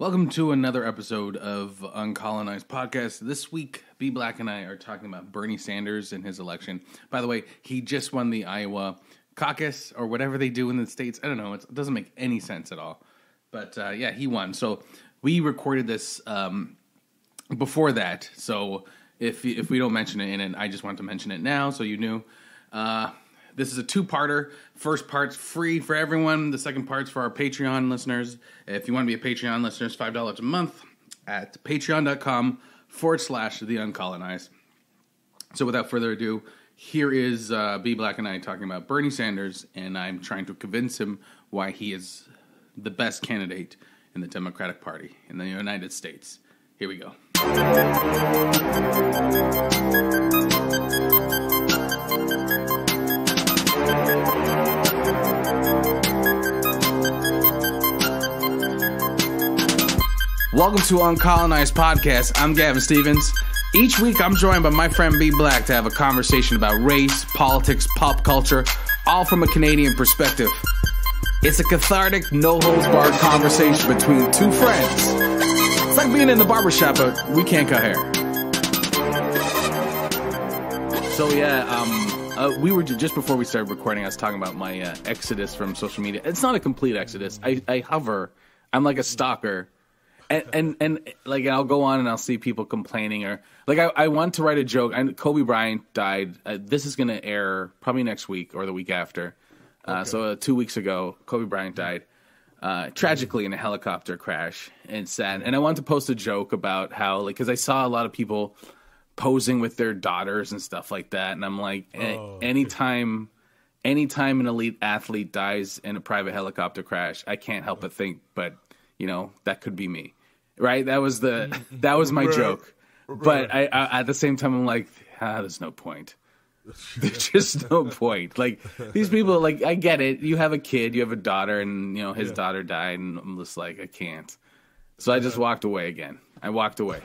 Welcome to another episode of Uncolonized Podcast. This week, B Black and I are talking about Bernie Sanders and his election. By the way, he just won the Iowa caucus or whatever they do in the states. I don't know. It doesn't make any sense at all. But yeah, he won. So we recorded this before that. So if we don't mention it in it, I just want to mention it now so you knew. This is a two-parter. First part's free for everyone. The second part's for our Patreon listeners. If you want to be a Patreon listener, it's $5 a month at patreon.com/The Uncolonized. So without further ado, here is B Black and I talking about Bernie Sanders, and I'm trying to convince him why he is the best candidate in the Democratic Party in the United States. Here we go. Welcome to Uncolonized Podcast. I'm Gavin Stevens. Each week I'm joined by my friend B Black to have a conversation about race, politics, pop culture, all from a Canadian perspective. It's a cathartic, no-holds-barred conversation between two friends. It's like being in the barbershop, but we can't cut hair. So yeah, we were just before we started recording, I was talking about my exodus from social media. It's not a complete exodus. I hover. I'm like a stalker. And like I'll go on and I'll see people complaining or like I want to write a joke. And Kobe Bryant died. This is going to air probably next week or the week after. Okay. So 2 weeks ago, Kobe Bryant died tragically in a helicopter crash. And sad. And I wanted to post a joke about how like because I saw a lot of people posing with their daughters and stuff like that. And I'm like, anytime an elite athlete dies in a private helicopter crash, I can't help but think, but you know, that could be me, right? That was my joke. But I at the same time, I'm like, there's no point. There's just no point. Like these people, like I get it. You have a kid, you have a daughter, and you know his daughter died, and I'm just like, I can't. So I just walked away again. I walked away.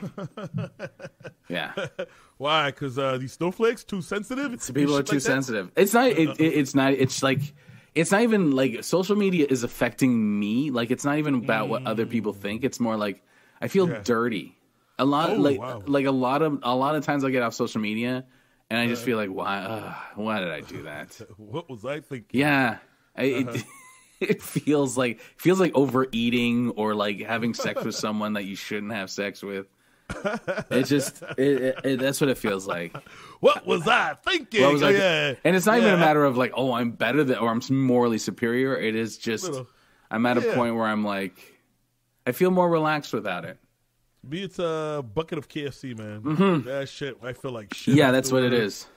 Yeah. Why? Because these snowflakes too sensitive. People are too sensitive. It's not. It's not. It's like. It's not even like social media is affecting me. Like it's not even about what other people think. It's more like I feel dirty. A lot like a lot of times I get off social media and I just feel like why did I do that? What was I thinking? Yeah, it feels like overeating or like having sex with someone that you shouldn't have sex with. It's just that's what it feels like. What was I thinking? And it's not even a matter of like, oh, I'm better than or I'm morally superior. It is just I'm at a point where I'm like, I feel more relaxed without it. Me, it's a bucket of KFC, man. Mm-hmm. That shit, I feel like shit. Yeah, that's what it is.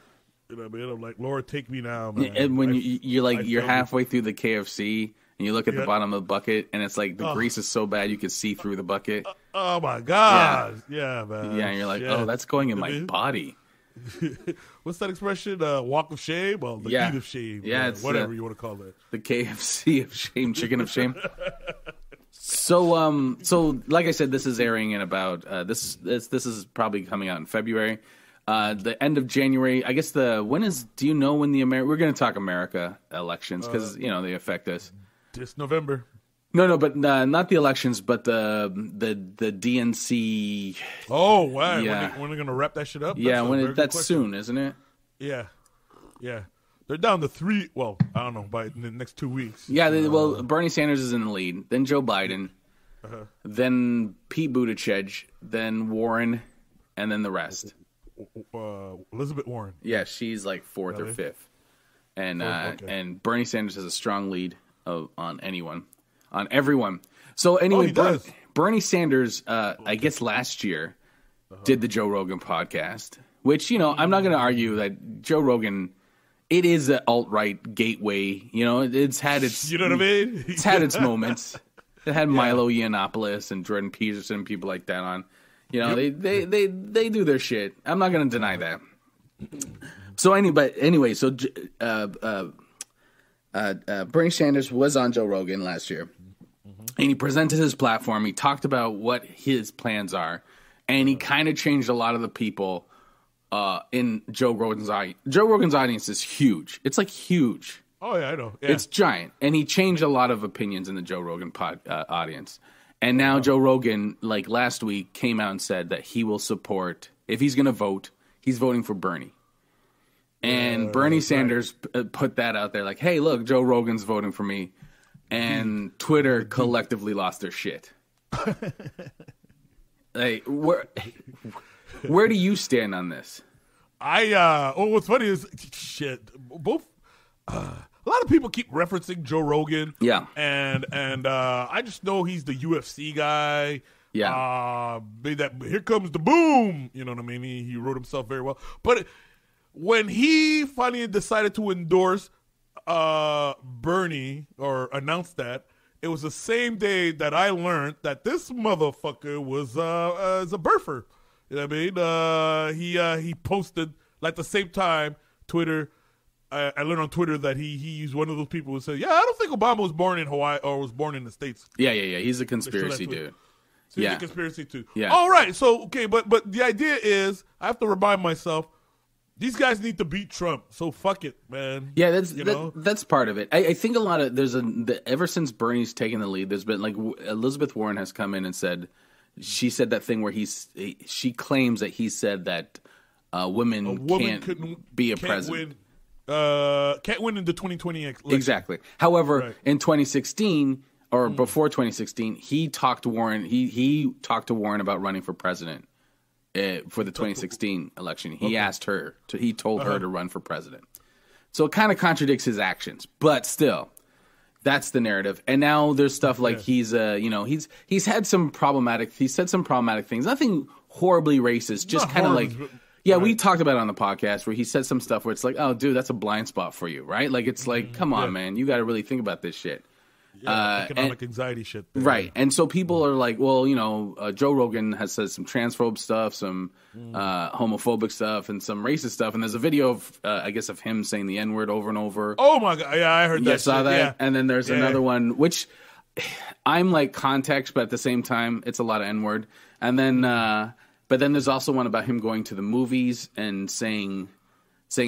You know what I mean? I'm like, Lord, take me now, man. And when you're halfway through the KFC and you look at the bottom of the bucket and it's like the grease is so bad you can see through the bucket. Oh my God! Yeah, man. Yeah, and you're like, oh, that's going in my body. What's that expression? Walk of shame? Well, the eat of shame. Yeah, it's whatever you want to call it. The KFC of shame, chicken of shame. So like I said, this is airing in about this is probably coming out in February. The end of January. I guess do you know when we're going to talk America elections because you know they affect us. This November. No, but not the elections, but the DNC. Oh, wow! Yeah. When are they gonna wrap that shit up? That's soon, isn't it? Yeah. They're down to 3. Well, I don't know by the next 2 weeks. Yeah. Bernie Sanders is in the lead. Then Joe Biden. Then Pete Buttigieg. Then Warren, and then the rest. Elizabeth Warren. Yeah, she's like 4th or 5th, and Bernie Sanders has a strong lead on everyone. So anyway, Bernie Sanders, I guess last year, did the Joe Rogan podcast, which, you know, I'm not going to argue that Joe Rogan, it is an alt-right gateway. You know, it's had its... You know what I mean? It's had its moments. It had Milo Yiannopoulos and Jordan Peterson and people like that on. You know, they do their shit. I'm not going to deny that. So anyway, so Bernie Sanders was on Joe Rogan last year, and he presented his platform. He talked about what his plans are, and he kind of changed a lot of the people in Joe Rogan's audience. Joe Rogan's audience is huge. It's like huge. Oh, yeah, I know. Yeah. It's giant, and he changed a lot of opinions in the Joe Rogan audience. And now Joe Rogan, like last week, came out and said that he will support, if he's going to vote, he's voting for Bernie. And Bernie Sanders put that out there like, hey, look, Joe Rogan's voting for me. And Twitter collectively lost their shit. Like, where do you stand on this? What's funny is, both... a lot of people keep referencing Joe Rogan. Yeah. And I just know he's the UFC guy. Yeah. Here comes the boom. You know what I mean? He wrote himself very well. But when he finally decided to endorse Bernie or announced that, it was the same day that I learned that this motherfucker was a birther. You know what I mean? He posted, like, the same time, Twitter... I learned on Twitter that he's one of those people who said, "Yeah, I don't think Obama was born in Hawaii or was born in the States." Yeah. He's a conspiracy dude. So he's a conspiracy too. Yeah. All right. So okay, but the idea is I have to remind myself these guys need to beat Trump. So fuck it, man. Yeah, that's part of it. I think a lot of ever since Bernie's taken the lead, there's been like Elizabeth Warren has come in and said she said that thing where she claims that he said that women can't be a president. Can't win in the 2020 election. Exactly. However, in 2016 or before 2016, he talked to Warren. He talked to Warren about running for president for the 2016 election. He asked her. He told her to run for president. So it kind of contradicts his actions, but still, that's the narrative. And now there's stuff like he's had some problematic. He said some problematic things. Nothing horribly racist. Just kind of like. Yeah, we talked about it on the podcast where he said some stuff where it's like, oh, dude, that's a blind spot for you, right? Like, it's like, come on, man, you got to really think about this shit. Yeah, economic anxiety shit. There. Right. And so people are like, well, Joe Rogan has said some transphobe stuff, some homophobic stuff, and some racist stuff. And there's a video of, I guess, of him saying the N-word over and over. Oh, my God. Yeah, I heard that. You saw that? Yeah. And then there's another one, which I'm like context, but at the same time, it's a lot of N-word. And then... But then there's also one about him going to the movies and saying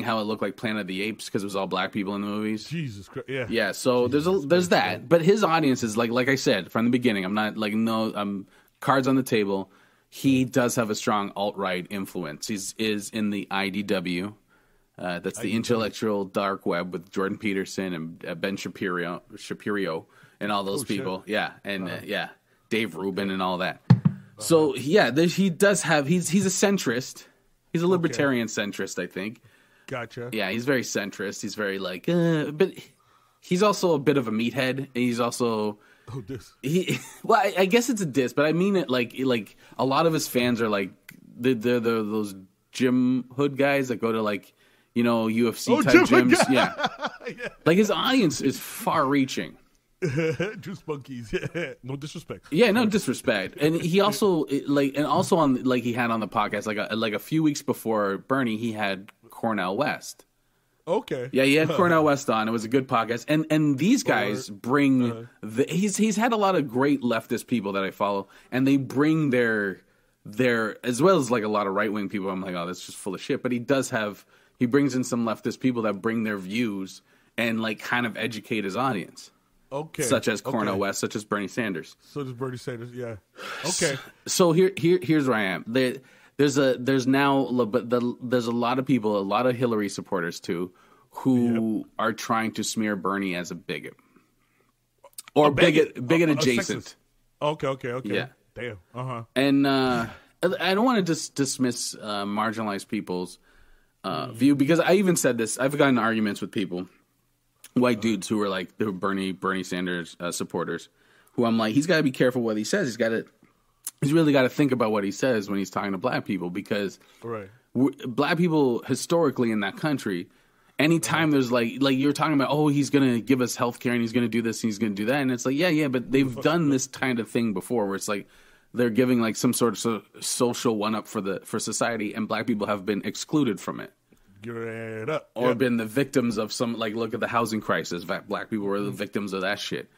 how it looked like Planet of the Apes because it was all black people in the movies. Jesus Christ, yeah. Yeah, so there's that. But his audience is like I said from the beginning. I'm not like I'm cards on the table. He does have a strong alt-right influence. He is in the IDW. That's the intellectual dark web with Jordan Peterson and Ben Shapiro and all those people. Shit. Yeah, and Dave Rubin and all that. So he does have. He's a centrist. He's a libertarian centrist, I think. Gotcha. Yeah, he's very centrist. He's very like, but he's also a bit of a meathead. He's also Well, I guess it's a diss, but I mean it like a lot of his fans are like they're those gym hood guys that go to like UFC type gyms. Yeah, like his audience is far reaching. Juice monkeys, no disrespect. Yeah, no disrespect. And he also on like he had on the podcast like a few weeks before Bernie, he had Cornel West. Okay. Yeah, he had Cornel West on. It was a good podcast. And these guys bring he's had a lot of great leftist people that I follow, and they bring their as well as like a lot of right wing people. I'm like, oh, that's just full of shit. But he brings in some leftist people that bring their views and like kind of educate his audience. Okay. Such as Cornel West, such as Bernie Sanders. So does Bernie Sanders, yeah. Okay. So here's where I am. There's a lot of people, a lot of Hillary supporters too, who are trying to smear Bernie as a bigot or bigot adjacent. Okay. Yeah. Damn. And I don't want to just dismiss marginalized people's view, because I even said this. I've gotten arguments with people. White dudes who are like the Bernie Sanders supporters, who I'm like, he's got to be careful what he says. He's really got to think about what he says when he's talking to black people, because black people historically in that country, anytime there's like you're talking about, oh, he's going to give us health care and he's going to do this and he's going to do that. And it's like, yeah, but they've done this kind of thing before where it's like they're giving like some sort of social one-up for society, and black people have been excluded from it. Or been the victims of some, like, look at the housing crisis. Black people were the victims of that shit.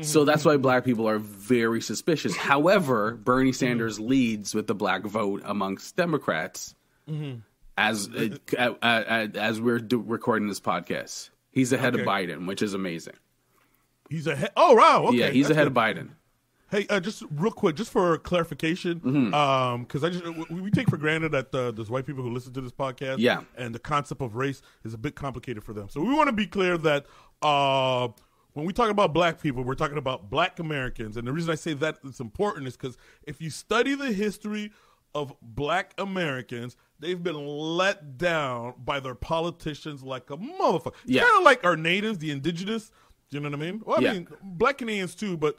So that's why black people are very suspicious. However, Bernie Sanders leads with the black vote amongst Democrats as we're recording this podcast. He's ahead of Biden, which is amazing. He's ahead. Oh, wow. Okay. Yeah, he's ahead of Biden. Hey, just real quick, just for clarification, because we take for granted that there's white people who listen to this podcast, and the concept of race is a bit complicated for them. So we want to be clear that when we talk about black people, we're talking about black Americans, and the reason I say that it's important is because if you study the history of black Americans, they've been let down by their politicians like a motherfucker. It's kind of like our natives, the indigenous. Do you know what I mean? Well, I mean black Canadians too, but.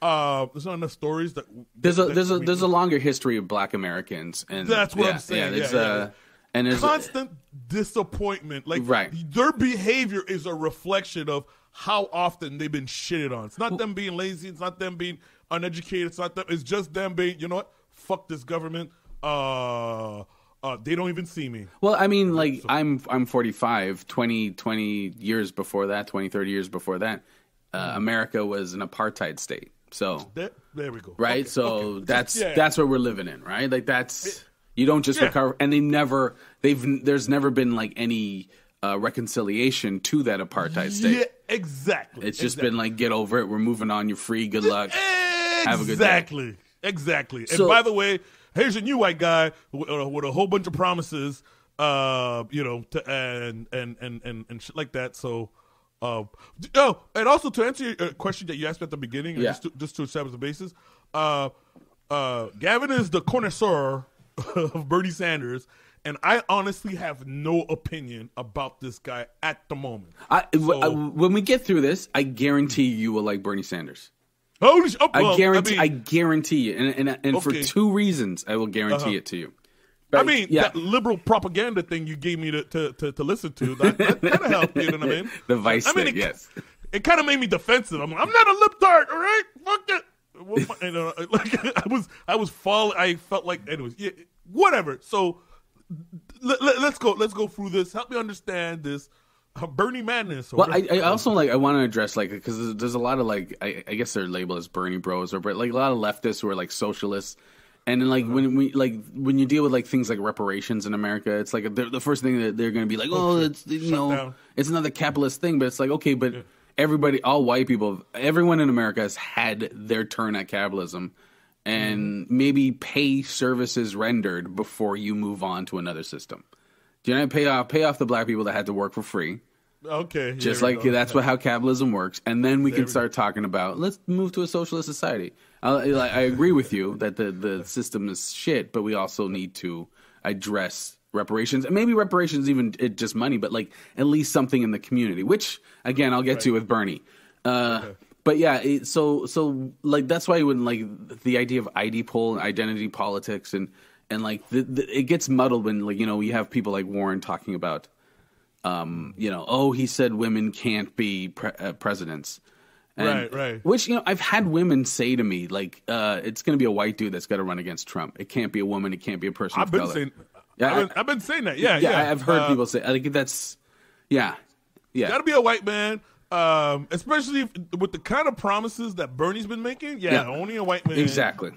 There's not enough stories that there's a longer history of black Americans, and that's what I'm saying. And there's constant disappointment. Like their behavior is a reflection of how often they've been shitted on. It's not them being lazy. It's not them being uneducated. It's not them. It's just them being, you know what? Fuck this government. They don't even see me. Well, I mean, like I'm 45, 20 years before that, 20, 30 years before that, America was an apartheid state. So there we go. Right, so that's what we're living in, right? Like you don't just recover, and there's never been like any reconciliation to that apartheid state. Yeah, exactly. It's just been like, get over it. We're moving on. You're free. Good luck. Have a good day. Exactly. And by the way, here's a new white guy with a whole bunch of promises, and shit like that. So. And also to answer your question that you asked me at the beginning, just to establish the basis, Gavin is the connoisseur of Bernie Sanders, and I honestly have no opinion about this guy at the moment. When we get through this, I guarantee you will like Bernie Sanders. I guarantee you, and for two reasons, I will guarantee it to you. Right? I mean, that liberal propaganda thing you gave me to listen to, that kind of helped, you know what I mean? The vice thing, yes. It kind of made me defensive. I'm not a libtard, all right? Fuck it. I was falling. I felt like, anyways, whatever. So let's go through this. Help me understand this Bernie madness. Well, I also I want to address because there's a lot of I guess they're labeled as Bernie bros, but like a lot of leftists who are like socialists. And then, when you deal with things like reparations in America, it's like the first thing that they're going to be like, it's it's another capitalist thing. But it's like, okay, but everybody, all white people, everyone in America has had their turn at capitalism, and maybe pay services rendered before you move on to another system. Do you know, pay off the black people that had to work for free. Okay, just like that's how capitalism works, and then we can start talking about let's move to a socialist society. I agree with you that the system is shit, but we also need to address reparations, and maybe reparations even just money, but at least something in the community. Which again, I'll get to with Bernie. But yeah, so that's why when the idea of ID poll and identity politics and it gets muddled when you have people like Warren talking about. He said women can't be presidents. And, right. Which, I've had women say to me, it's going to be a white dude that's got to run against Trump. It can't be a woman. It can't be a person of color. I've been saying that. Yeah. I've heard people say, that's, yeah. Got to be a white man, especially with the kind of promises that Bernie's been making. Yeah. Only a white man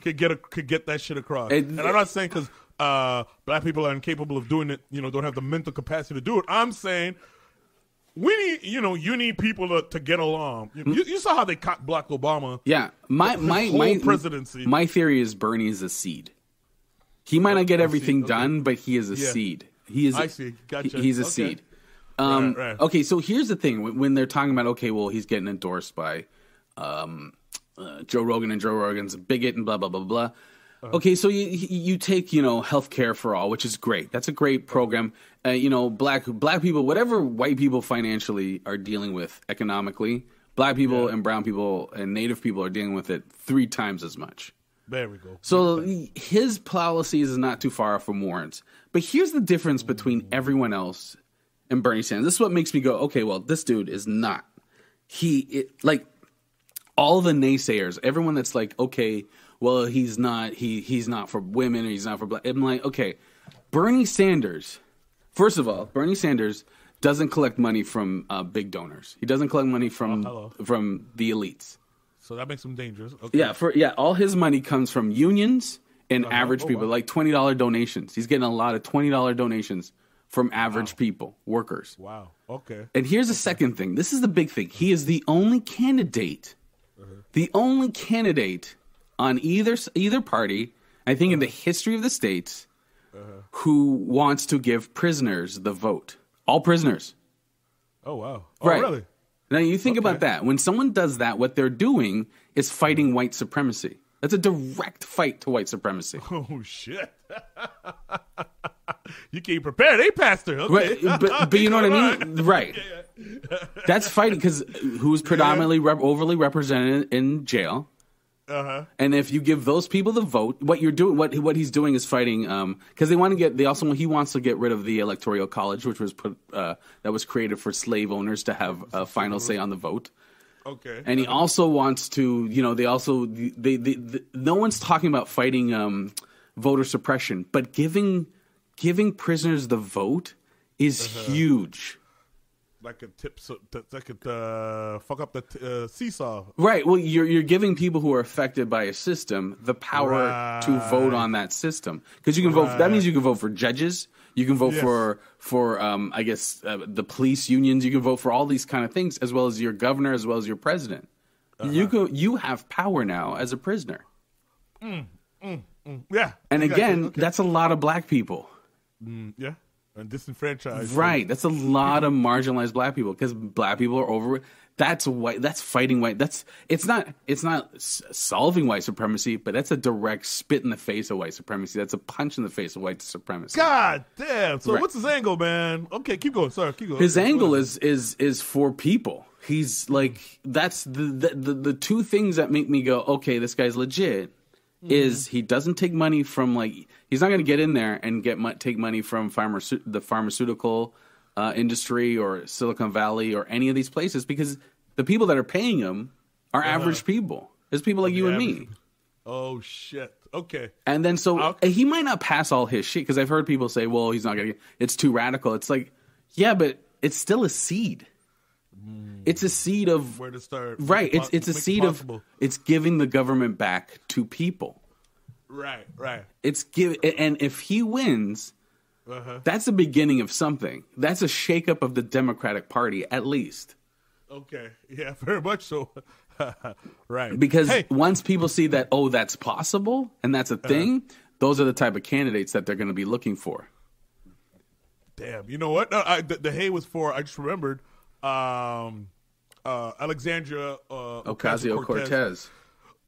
could get that shit across. And I'm not saying because black people are incapable of doing it, don't have the mental capacity to do it. I'm saying we need, you need people to get along. You saw how they blocked Obama. Yeah, my presidency. My theory is Bernie is a seed. He might not get everything done, but he is a seed. He is. I see. Gotcha. He's a seed. Right. Okay, so here's the thing: when they're talking about, he's getting endorsed by Joe Rogan, and Joe Rogan's a bigot, and blah blah blah blah. Okay, so you take healthcare for all, which is great. That's a great program. Black people, whatever white people financially are dealing with economically, black people and brown people and native people are dealing with it 3 times as much. There we go. So his policies is not too far from Warren's. But here's the difference between everyone else and Bernie Sanders. This is what makes me go, okay, well, this dude is not. All the naysayers, everyone that's like, okay, well, he's not for women or he's not for black. I'm like, okay, Bernie Sanders, first of all, Bernie Sanders doesn't collect money from big donors. He doesn't collect money from the elites. So that makes him dangerous. Okay. Yeah, all his money comes from unions and average people, like $20 donations. He's getting a lot of $20 donations from average people, workers. Wow. Okay. And here's the second thing. This is the big thing. He is the only candidate on either party, I think in the history of the states, who wants to give prisoners the vote. All prisoners. Oh, wow. Oh, right. Really? Now, you think about that. When someone does that, what they're doing is fighting white supremacy. That's a direct fight to white supremacy. Oh, shit. You came prepared, eh, Pastor? Okay. Right, but you know what I mean? Right. That's fighting because who's predominantly overly represented in jail. And if you give those people the vote, what you're doing, what he's doing is fighting, because he wants to get rid of the electoral college, which was that was created for slave owners to have a final say on the vote. Okay. And he also wants to, no one's talking about fighting voter suppression, but giving prisoners the vote is huge. Like a tip, so that could fuck up the seesaw. Right. Well, you're giving people who are affected by a system the power to vote on that system, because you can vote. That means you can vote for judges. You can vote for the police unions. You can vote for all these kind of things, as well as your governor, as well as your president. You have power now as a prisoner. Yeah. And again, that's a lot of black people. Yeah. And disenfranchised. Right. That's a lot of marginalized black people, because black people are over. That's white. That's fighting white. It's not solving white supremacy, but that's a direct spit in the face of white supremacy. That's a punch in the face of white supremacy. God damn. So what's his angle, man? Okay, keep going. Sorry, keep going. His angle is for people. He's like, that's the two things that make me go, okay, this guy's legit. Is he doesn't take money from, like, he's not going to get in there and take money from the pharmaceutical industry or Silicon Valley or any of these places, because the people that are paying him are average people. There's people like you and me. Oh, shit. Okay. And then he might not pass all his shit, because I've heard people say, well, he's not going to, it's too radical. It's like, yeah, but it's still a seed. It's a seed of where to start. Right. It's a seed of, it's giving the government back to people. Right. And if he wins, that's the beginning of something. That's a shakeup of the Democratic Party, at least. Okay. Yeah, very much so. Right. Because once people see that, oh, that's possible and that's a thing, those are the type of candidates that they're going to be looking for. Damn. You know what? No, the hay was for, I just remembered, Alexandria Ocasio-Cortez.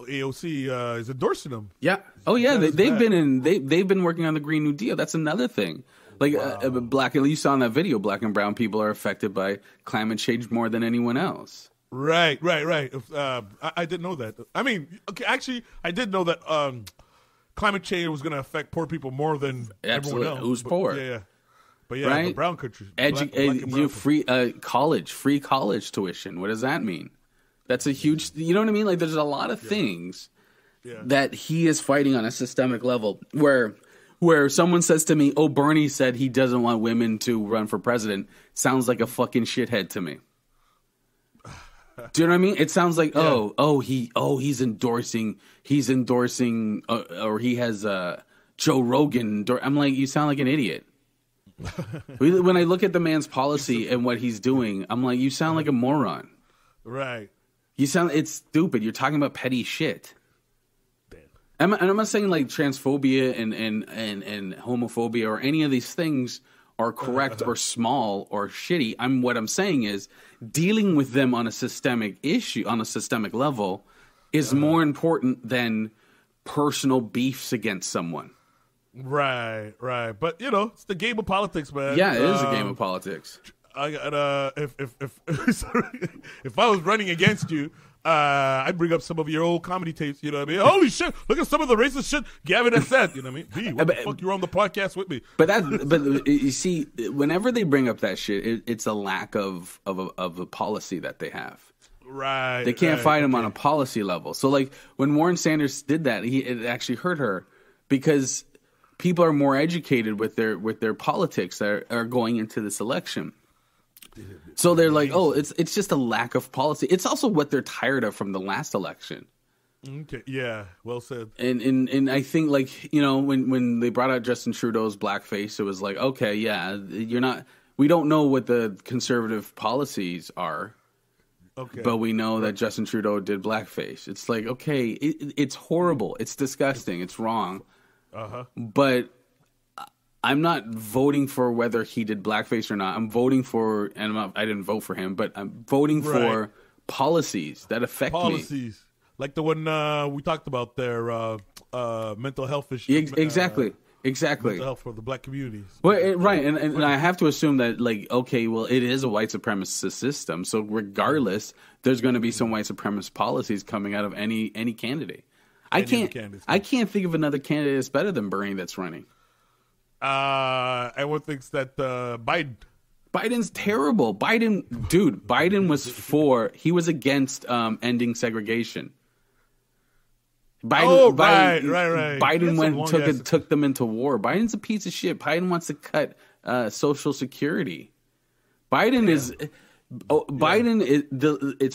AOC is endorsing them. Yeah. Oh yeah. They've been working on the Green New Deal. That's another thing. Like you saw in that video, black and brown people are affected by climate change more than anyone else. Right. I didn't know that. I mean, okay, actually, I did know that climate change was going to affect poor people more than everyone else. Who's poor? Yeah. But yeah, right? the brown countries. Free college tuition. What does that mean? That's a huge, you know what I mean? Like, there's a lot of things that he is fighting on a systemic level where someone says to me, oh, Bernie said he doesn't want women to run for president. Sounds like a fucking shithead to me. Do you know what I mean? It sounds like, he's endorsing, or he has Joe Rogan. I'm like, you sound like an idiot. When I look at the man's policy and what he's doing, I'm like, you sound like a moron. Right. It's stupid. You're talking about petty shit. Damn. And I'm not saying like transphobia and homophobia or any of these things are correct or small or shitty. What I'm saying is dealing with them on a systemic issue, on a systemic level, is more important than personal beefs against someone. Right. But it's the game of politics, man. Yeah, it is a game of politics. I got if I was running against you, I'd bring up some of your old comedy tapes. You know what I mean? Holy shit! Look at some of the racist shit Gavin has said. You know what I mean? What the fuck? You were on the podcast with me. But you see, whenever they bring up that shit, it's a lack of a policy that they have. Right. They can't fight him on a policy level. So like when Warren Sanders did that, it actually hurt her, because people are more educated with their politics that are going into this election. So they're like, oh, it's just a lack of policy. It's also what they're tired of from the last election. Okay, yeah, well said. And I think, like, when they brought out Justin Trudeau's blackface, it was like, okay, yeah, we don't know what the conservative policies are. Okay. But we know that Justin Trudeau did blackface. It's like, okay, it's horrible. It's disgusting. It's wrong. But I'm not voting for whether he did blackface or not. I'm voting for, and I didn't vote for him, but I'm voting for policies that affect me. Like the one we talked about there, mental health issues. Exactly. Mental health for the black communities. Well, right, and I have to assume that, like, okay, well, it is a white supremacist system, so regardless, there's going to be some white supremacist policies coming out of any candidate. I can't think of another candidate that's better than Bernie that's running. Everyone thinks that Biden's terrible. Biden was against ending segregation. Right. Biden took them into war. Biden's a piece of shit. Biden wants to cut Social Security. It's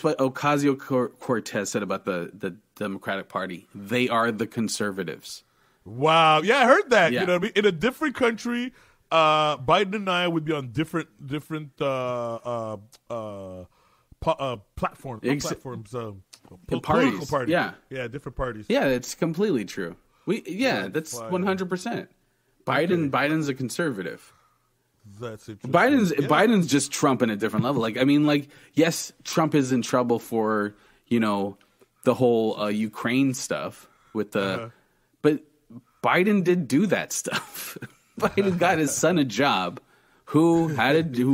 what Ocasio-Cortez said about the Democratic Party. They are the conservatives. Wow. Yeah, I heard that. Yeah. You know what I mean? In a different country, Biden and I would be on different platforms. Political parties. Yeah, different parties. Yeah, it's completely true. That's 100%. Biden's a conservative. That's interesting. Biden's just Trump in a different level. Like, I mean, like, yes, Trump is in trouble for, the whole Ukraine stuff with the, but Biden did do that stuff. Biden got his son a job, who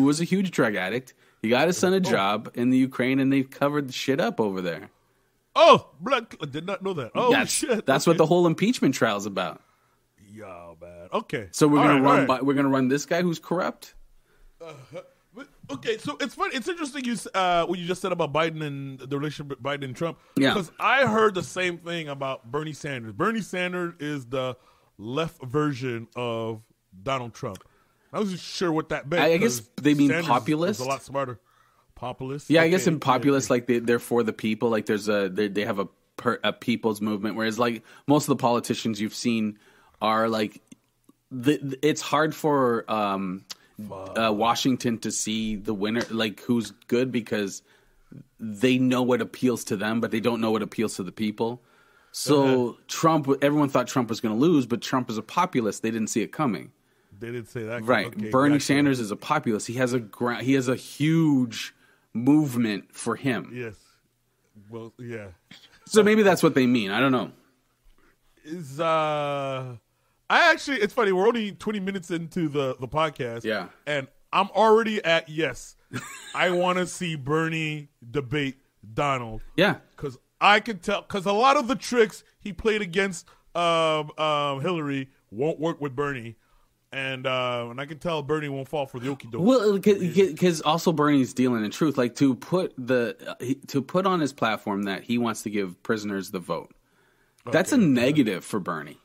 was a huge drug addict. He got his son a job in the Ukraine, and they covered the shit up over there. Oh, I did not know that. Oh, shit. That's what the whole impeachment trial's about. Yeah, man. Okay. So we're gonna run this guy who's corrupt. Okay, so it's funny. It's interesting what you just said about Biden and the relationship with Biden and Trump. Yeah. Because I heard the same thing about Bernie Sanders. Bernie Sanders is the left version of Donald Trump. I wasn't sure what that meant. I guess they mean Sanders populist. Was a lot smarter. Populist. Yeah, I guess in populist, like they're for the people. Like they have a people's movement. Whereas like most of the politicians you've seen are like, it's hard for Washington to see the winner, like who's good, because they know what appeals to them, but they don't know what appeals to the people. So Trump, everyone thought Trump was going to lose, but Trump is a populist. They didn't see it coming. They didn't say that. Right. Okay, Bernie Sanders is a populist. He has a huge movement for him. Yes. Well, yeah. So maybe that's what they mean. I don't know. It's funny. We're only 20 minutes into the podcast. Yeah. And I'm already at yes. I want to see Bernie debate Donald. Yeah. Because I can tell, because a lot of the tricks he played against Hillary won't work with Bernie. And I can tell Bernie won't fall for the okie doke. Well, because also Bernie's dealing in truth, like to put on his platform that he wants to give prisoners the vote. That's a negative for Bernie.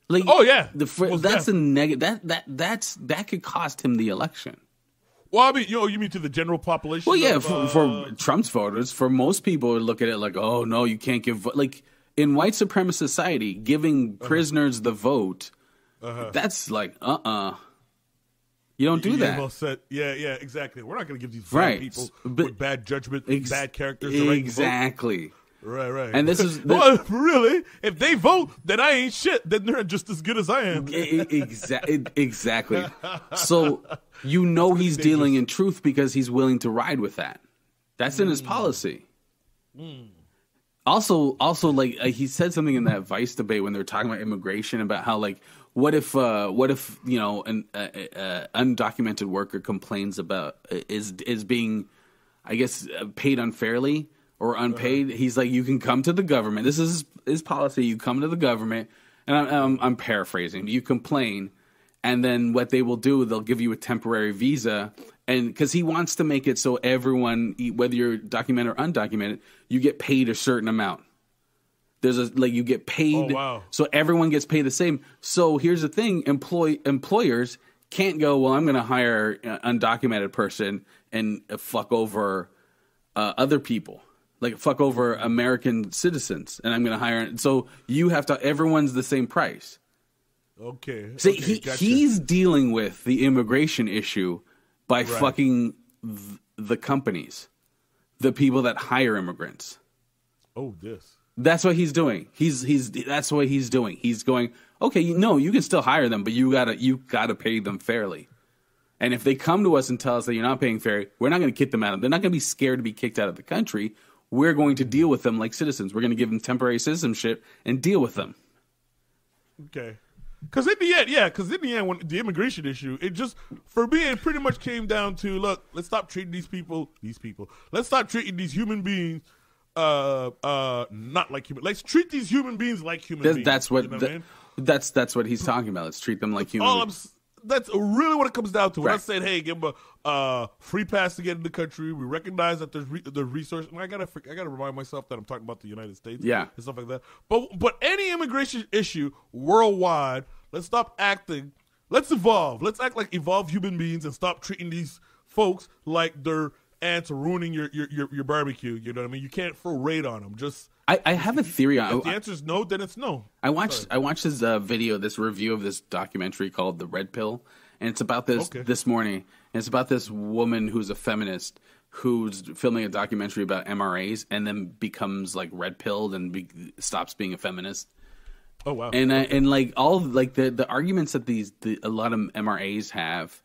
Like, oh yeah, that's a negative. That could cost him the election. Well, I mean, you mean to the general population? Well, yeah, for Trump's voters, for most people, look at it like, oh no, you can't give. Like in white supremacist society, giving prisoners the vote. That's like, you don't do that. Well said. Yeah, exactly. We're not going to give these people with bad judgment, bad characters. Exactly. Right. And this is well, really, if they vote, then I ain't shit. Then they're just as good as I am. Exactly. So he's dealing in truth because he's willing to ride with that. That's in his policy. Also, like he said something in that Vice debate when they were talking about immigration, about how like what if an undocumented worker complains about is being, I guess, paid unfairly or unpaid. He's like, you can come to the government. This is his policy. You come to the government, and I'm paraphrasing. You complain, and then what they will do, they'll give you a temporary visa, and because he wants to make it so everyone, whether you're documented or undocumented, you get paid a certain amount. You get paid, so everyone gets paid the same. So here's the thing: employers can't go, well, I'm going to hire an undocumented person and fuck over other people. Like fuck over American citizens, and I'm going to hire. So you have to. Everyone's the same price. Okay. See, gotcha. He's dealing with the immigration issue by fucking the companies. the people that hire immigrants. Oh, this. That's what he's doing. That's what he's doing. He's going, okay, you can still hire them, but you gotta pay them fairly. And if they come to us and tell us that you're not paying fairly, we're not going to kick them out. They're not going to be scared to be kicked out of the country. We're going to deal with them like citizens. We're going to give them temporary citizenship and deal with them. Okay. Because in the end, when the immigration issue, it just, for me, it pretty much came down to, look, let's stop treating these people. Let's stop treating these human beings not like human. Let's treat these human beings like human beings. That's what, you know what I mean? that's what he's talking about. Let's treat them like human beings. That's really what it comes down to. When Right. I said, hey, give them a free pass to get in the country, we recognize that there's resources. And I gotta remind myself that I'm talking about the United States, Yeah. and stuff like that. But any immigration issue worldwide, let's stop acting. Let's evolve. Let's act like evolved human beings and stop treating these folks like they're ants ruining your barbecue. You know what I mean? You can't throw raid on them. Just I have a theory on if the answer is no, then it's no. I watched this this review of this documentary called The Red Pill, and it's about this morning. And it's about this woman who's a feminist who's filming a documentary about MRAs and then becomes like red pilled and stops being a feminist. Oh wow! And like all like the arguments that a lot of MRAs have,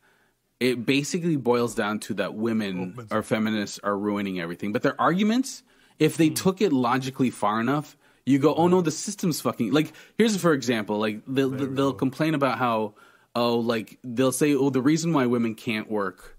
it basically boils down to that women or feminists are ruining everything. But their arguments, if they took it logically far enough, you go, oh no, the system's fucking. Like here's for example, like they'll complain about how they'll say, oh, the reason why women can't work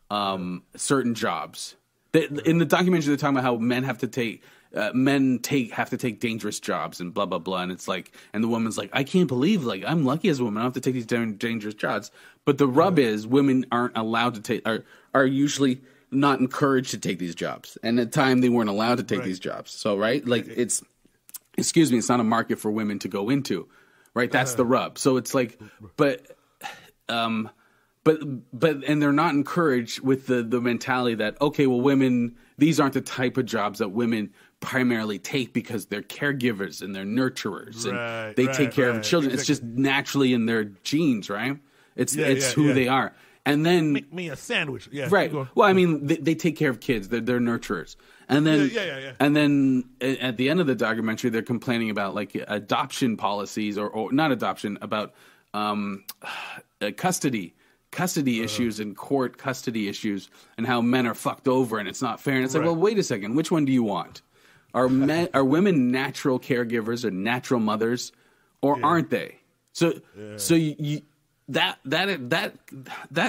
certain jobs. In the documentary, they're talking about how men have to take. Have to take dangerous jobs and blah blah blah, and it's like, and the woman's like, I can't believe, like, I'm lucky as a woman, I don't have to take these dangerous jobs. But the rub is, women aren't allowed to take, are usually not encouraged to take these jobs, and at the time they weren't allowed to take these jobs. So like it's not a market for women to go into, right? That's the rub. So it's like, but and they're not encouraged with the mentality that, okay, well, women, these aren't the type of jobs that women primarily take because they're caregivers and they're nurturers and they take care of children. Exactly. It's just naturally in their genes, right? It's who they are. And then make me a sandwich. Yeah, right. Well, I mean, they take care of kids. They're nurturers. And then and then at the end of the documentary, they're complaining about like adoption policies or not adoption, about custody issues and court custody issues and how men are fucked over and it's not fair. And it's like, well, wait a second, which one do you want? Are women natural caregivers or natural mothers, or aren't they? So that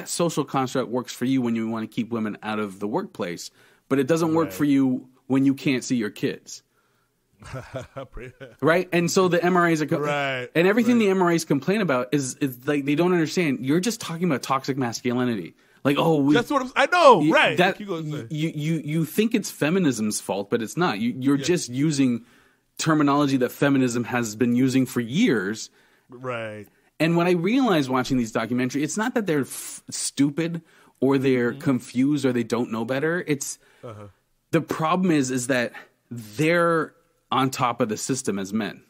social construct works for you when you want to keep women out of the workplace, but it doesn't work for you when you can't see your kids. Right? And so the MRAs are and everything the MRAs complain about is like they don't understand. You're just talking about toxic masculinity. Like, that's what I know, right? That, you think it's feminism's fault, but it's not. You're just using terminology that feminism has been using for years, right? And when I realized watching these documentaries, it's not that they're stupid or they're confused or they don't know better. It's the problem is that they're on top of the system as men.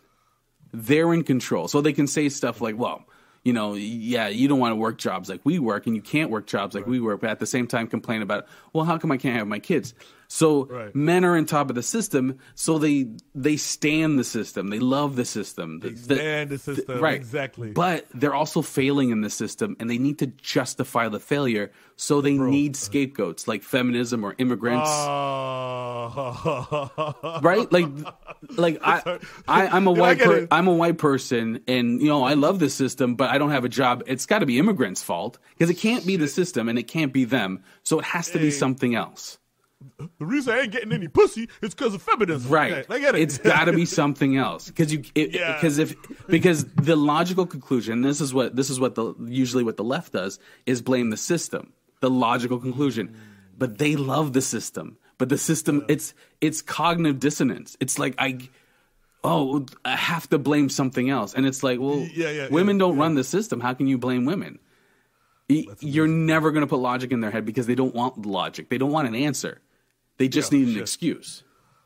They're in control, so they can say stuff like, well, you know, you don't want to work jobs like we work, and you can't work jobs like we work, but at the same time complain about, well, how come I can't have my kids? So men are on top of the system, so they stand the system. They love the system. They stand the system, right? Exactly. But they're also failing in the system, and they need to justify the failure. So they need scapegoats like feminism or immigrants, right? Like I'm a white person, and you know I love the system, but I don't have a job. It's got to be immigrants' fault because it can't be the system, and it can't be them. So it has to be something else. The reason I ain't getting any pussy is because of feminism. Right. Okay, I get it. It's got to be something else because the logical conclusion. This is what usually what the left does is blame the system. The logical conclusion, but they love the system. But the system, it's cognitive dissonance. It's like I have to blame something else, and it's like, well, women don't run the system. How can you blame women? You're never going to put logic in their head because they don't want logic. They don't want an answer. They just need an excuse.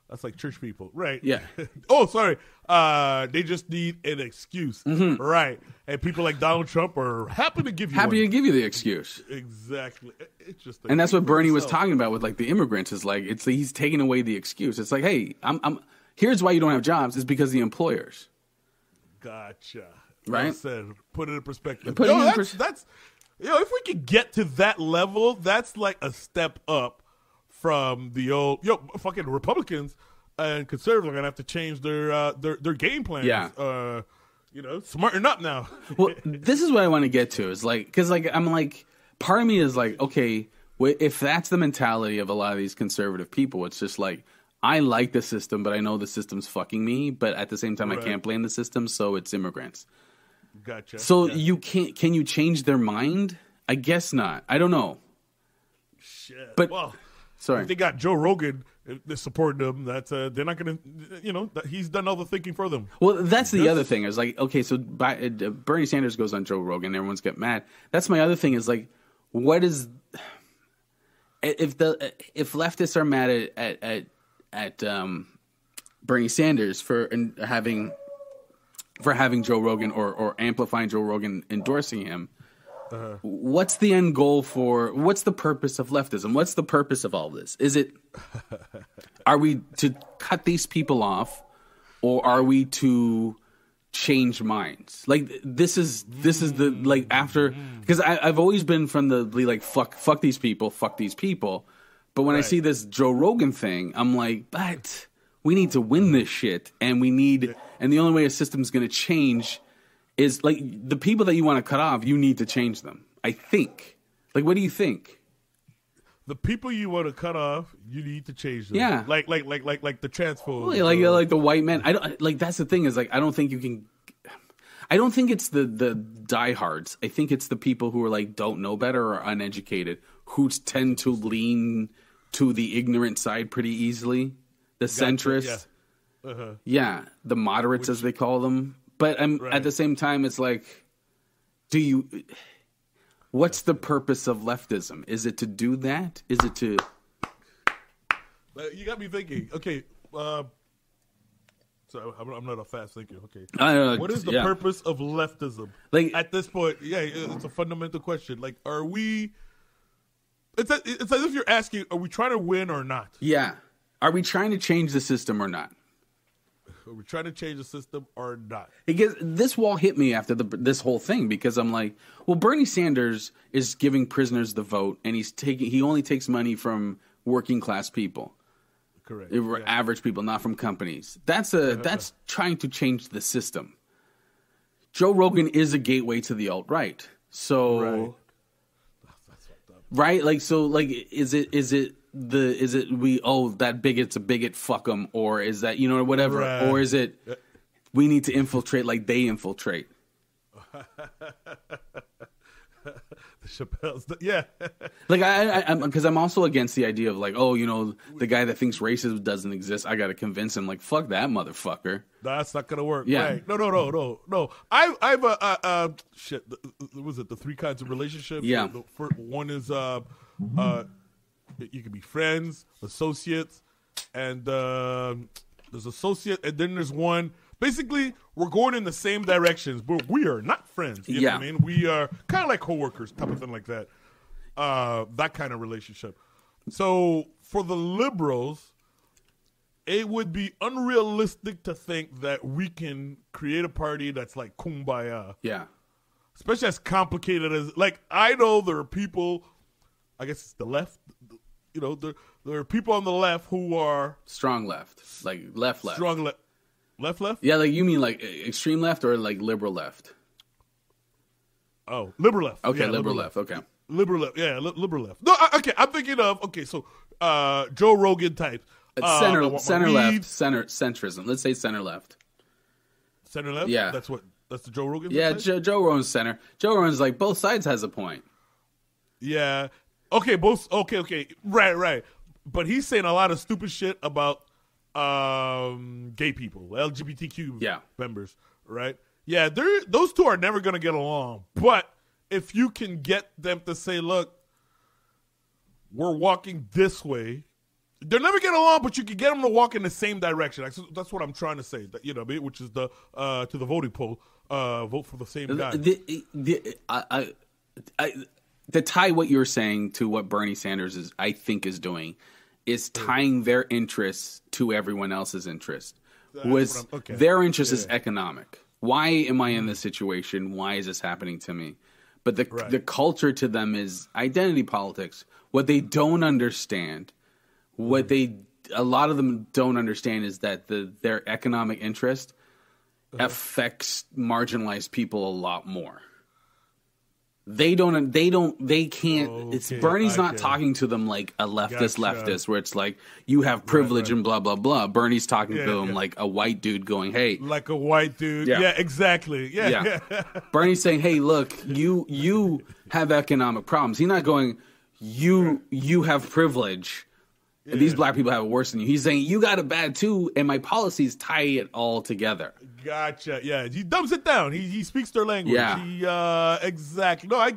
That's like church people, right? Yeah. Oh, sorry. They just need an excuse, right? And people like Donald Trump are happy to give you the excuse. Exactly. It's just and that's what Bernie was talking about with like the immigrants. Is like he's taking away the excuse. It's like, hey, I'm here's why you don't have jobs. It's because of the employers. Gotcha. Right. Well said. Put it in perspective. That's if we could get to that level, that's like a step up from the old fucking Republicans and conservatives are gonna have to change their game plans. Yeah. Smarten up now. Well, this is what I want to get to. Is like because like I'm like part of me is like, okay, if that's the mentality of a lot of these conservative people, it's just like I like the system, but I know the system's fucking me. But at the same time, I can't blame the system, so it's immigrants. Gotcha. So you can't. Can you change their mind? I guess not. I don't know. Shit. But sorry, if they got Joe Rogan supporting them. That's they're not going to. He's done all the thinking for them. Well, that's the other thing. Is like, okay, so Bernie Sanders goes on Joe Rogan, and everyone's get mad. That's my other thing. Is like, what is if leftists are mad at Bernie Sanders for having Joe Rogan or amplifying Joe Rogan, endorsing him. What's the end goal what's the purpose of leftism? What's the purpose of all this? Are we to cut these people off, or are we to change minds? Like this is the like after, because I've always been from the like fuck these people. But when I see this Joe Rogan thing, I'm like, but we need to win this shit, and the only way a system's going to change is like the people that you want to cut off, you need to change them. I think. Like, what do you think? The people you want to cut off, you need to change them. Yeah, like the transphobes. Like the white men. I don't like. That's the thing is like I don't think you can. I don't think it's the diehards. I think it's the people who are like don't know better or uneducated who tend to lean to the ignorant side pretty easily. The centrists, the moderates as they call them. But at the same time, it's like, what's the purpose of leftism? Is it to do that? Is it to? You got me thinking. Okay, so I'm not a fast thinker. Okay, what is the purpose of leftism? Like at this point, it's a fundamental question. Like, are we? It's as if you're asking, are we trying to win or not? Yeah, are we trying to change the system or not? Are we trying to change the system or not? This wall hit me after this whole thing because I'm like, well, Bernie Sanders is giving prisoners the vote, and he only takes money from working class people, correct? Average people, not from companies. That's trying to change the system. Joe Rogan is a gateway to the alt-right, so right, like so, like is it that bigot's a bigot, fuck them, or is that whatever, or is it we need to infiltrate like they infiltrate? The Chappelle's, like I'm because I'm also against the idea of like the guy that thinks racism doesn't exist, I got to convince him like fuck that motherfucker. That's not gonna work. Yeah, right. No. I've shit. Was it the 3 kinds of relationships? Yeah. One is you can be friends, associates, and there's associate, and then there's one. Basically, we're going in the same directions, but we are not friends. You know what I mean? We are kind of like coworkers, type of thing like that. That kind of relationship. So for the liberals, it would be unrealistic to think that we can create a party that's like kumbaya. Yeah. Especially as complicated as, like, I know there are people, I guess it's the left, there are people on the left who are strong left, like left. Strong left. Left? Yeah, like you mean like extreme left or like liberal left? Oh, liberal left. Okay, liberal left. Okay. Liberal left. Yeah, liberal left. No, okay, I'm thinking of, so Joe Rogan type. Center left, centrism. Let's say center left. Center left? Yeah. That's the Joe Rogan? Yeah, Joe Rogan's center. Joe Rogan's like both sides has a point. Yeah. Okay, both. Okay. Right. But he's saying a lot of stupid shit about gay people, LGBTQ members, right? Yeah, those two are never going to get along. But if you can get them to say, look, we're walking this way, They'll never get along, but you can get them to walk in the same direction. That's what I'm trying to say. That, which is the to the voting poll, vote for the same guy. To tie what you're saying to what Bernie Sanders is doing, is tying their interests to everyone else's interest. Their interest is economic. Why am I in this situation? Why is this happening to me? But the culture to them is identity politics. What they don't understand. A lot of them don't understand is that their economic interest affects marginalized people a lot more. They can't. Bernie's not talking to them like a leftist, where it's like you have privilege and blah blah blah. Bernie's talking to them like a white dude going, "Hey," like a white dude. Yeah, exactly. Yeah. Bernie's saying, "Hey, look, you have economic problems." He's not going, "You have privilege. And these black people have it worse than you." He's saying, "You got it bad too, and my policies tie it all together." Gotcha. Yeah, he dumbs it down. He speaks their language. Yeah. Exactly. No, I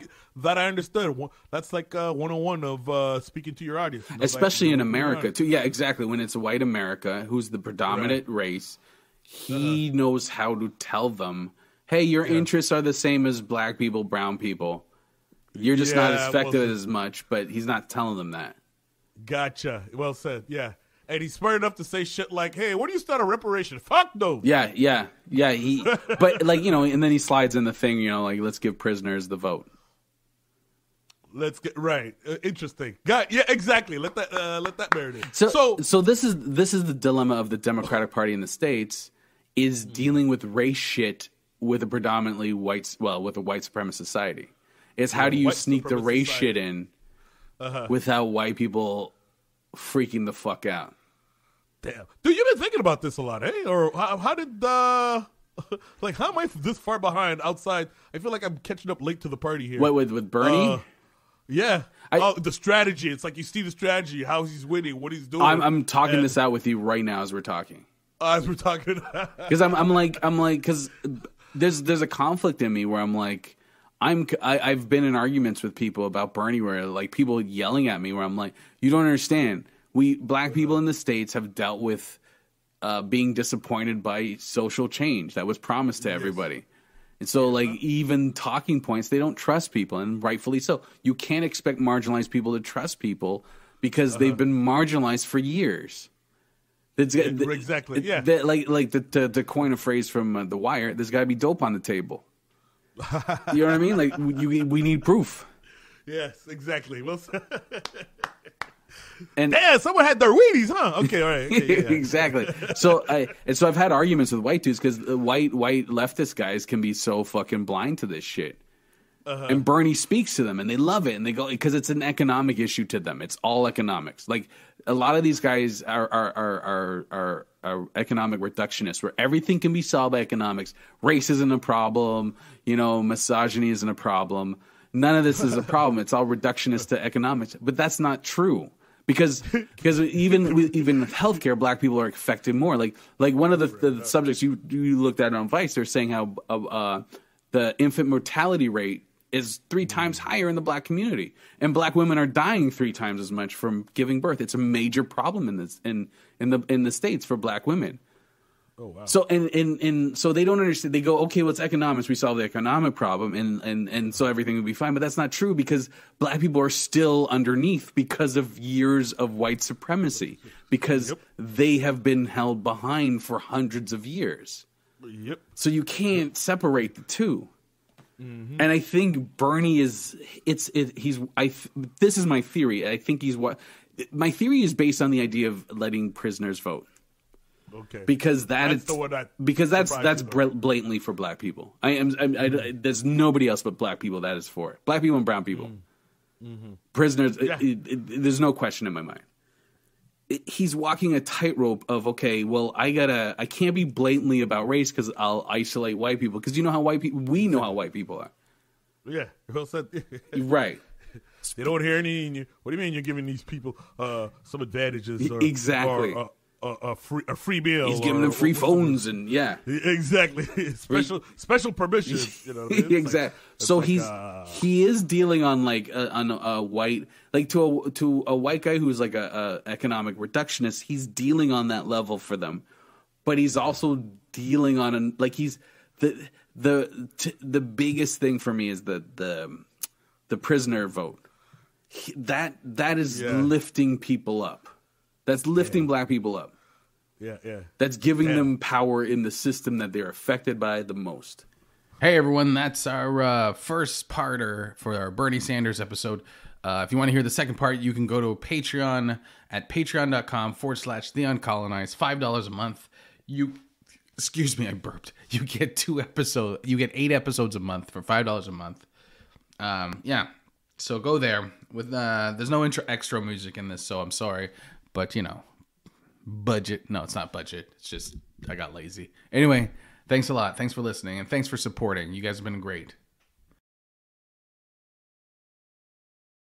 understood. That's like 101 of speaking to your audience. Especially in America too. Yeah, exactly. When it's white America, who's the predominant race, he knows how to tell them, "Hey, your interests are the same as black people, brown people. You're just not affected as much." But he's not telling them that. Gotcha. Well said. Yeah. And he's smart enough to say shit like, "Hey, what do you start a reparation? Fuck no." Yeah. But and then he slides in the thing, like, let's give prisoners the vote. Let's get right. Interesting. Yeah, exactly. Let that marinate. So this is the dilemma of the Democratic Party in the States, is dealing with race shit with a predominantly with a white supremacist society. Is how do you sneak the race shit in without white people freaking the fuck out? Damn. Dude, you've been thinking about this a lot, eh? Or how did, how am I this far behind outside? I feel like I'm catching up late to the party here. What, with Bernie? Yeah. The strategy. It's like you see the strategy, how he's winning, what he's doing. I'm talking this out with you right now as we're talking. Because I'm like, because there's a conflict in me where I'm like, I've been in arguments with people about Bernie where like people yelling at me where I'm like, you don't understand. We black people in the States have dealt with being disappointed by social change that was promised to everybody. And so like even talking points, they don't trust people, and rightfully so. You can't expect marginalized people to trust people because they've been marginalized for years. Exactly. Yeah. To coin a phrase from The Wire, there's got to be dope on the table. You know what I mean? Like we need proof. Yes, exactly. Well, and someone had their Wheaties, huh? Okay, all right. Okay, yeah. Exactly. So I've had arguments with white dudes because white leftist guys can be so fucking blind to this shit. And Bernie speaks to them and they love it, and they go because it's an economic issue to them. It's all economics. Like a lot of these guys are economic reductionists, where everything can be solved by economics. Race isn't a problem. Misogyny isn't a problem. None of this is a problem. It's all reductionist to economics. But that's not true. Because even with healthcare, black people are affected more. Like one of the subjects you looked at on Vice, they're saying how the infant mortality rate is 3 times higher in the black community, and black women are dying 3 times as much from giving birth. It's a major problem in the States for black women. Oh wow! So and so they don't understand. They go, okay, well, it's economics. We solve the economic problem, and so everything will be fine. But that's not true, because black people are still underneath because of years of white supremacy, because they have been held behind for hundreds of years. Yep. So you can't separate the two. Mm-hmm. And I think Bernie this is my theory. I think my theory is based on the idea of letting prisoners vote. Okay. Because that's blatantly for black people. There's nobody else but black people that is for it. Black people and brown people. Mm-hmm. Prisoners, there's no question in my mind. He's walking a tightrope of, okay, well, I can't be blatantly about race because I'll isolate white people, because we know how white people are. Yeah, well said. Right. They don't hear any. What do you mean you're giving these people some advantages? Exactly. a free meal. He's giving them free phones and exactly special permissions. You know what I mean? Exactly. So he is dealing on like on a white, like to a white guy who's like a economic reductionist. He's dealing on that level for them, but he's also dealing on like he's the biggest thing for me is the prisoner vote. That is lifting people up. That's lifting black people up. Yeah. That's giving them power in the system that they're affected by the most. Hey, everyone. That's our first parter for our Bernie Sanders episode. If you want to hear the second part, you can go to Patreon at patreon.com/theuncolonized. $5 a month. Excuse me, I burped. You get 2 episodes. You get 8 episodes a month for $5 a month. So go there. With there's no extra music in this, so I'm sorry. But, budget. No, it's not budget. It's just I got lazy. Anyway, thanks a lot. Thanks for listening, and thanks for supporting. You guys have been great.